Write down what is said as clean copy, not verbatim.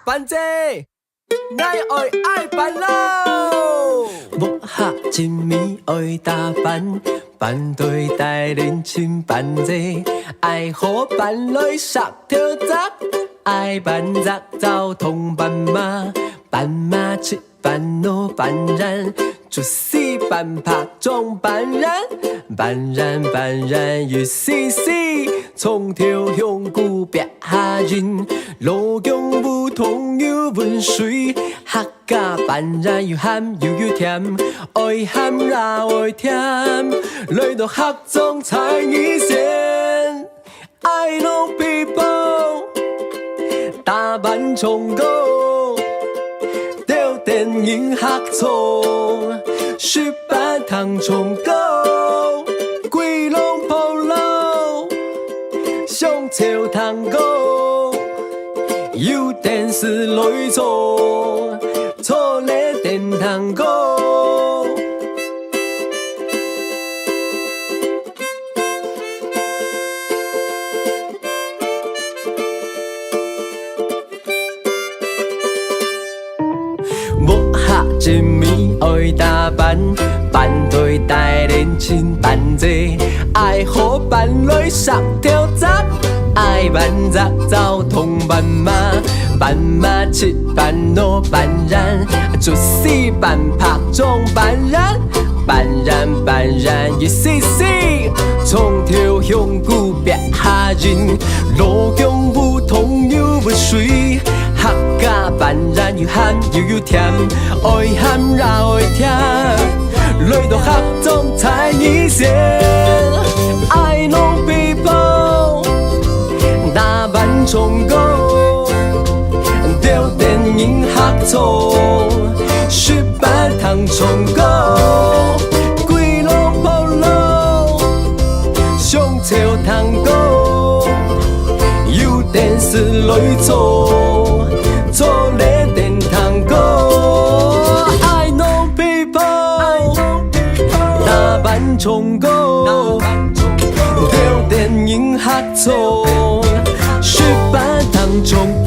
班姐，爱爱班喽！木下一暝爱打扮，班队带领亲班姐，爱好班内杀跳杂，爱班杂走同班马，班马七班诺班然，出世班拍中班然，班然与 CC， 从头向古壁下人，路强梧桐又温水，客家班然又咸又甜，爱咸啦爱甜，来到客中才艺线 ，I know people， 大班冲高。电影合作，十八趟冲高，鬼龙跑路，上潮探高，有电视来做，错咧电探高。木下一暝爱打扮，班队带领亲班姐，爱好班内杀跳杂，爱班杂走同班马，班马七班诺班然，出世班拍中班然，班然与 CC， 从头向古壁下人，路强梧桐又温水。客家班然又咸又甜，爱咸啦爱甜，来到客中才艺线。I know people， 大班冲高，钓电影合作，十八趟冲高，鬼龙跑路，上潮探高，有电视来做。做咧电探高 ，I know people， 大班冲高，钓电影合作，十八趟冲。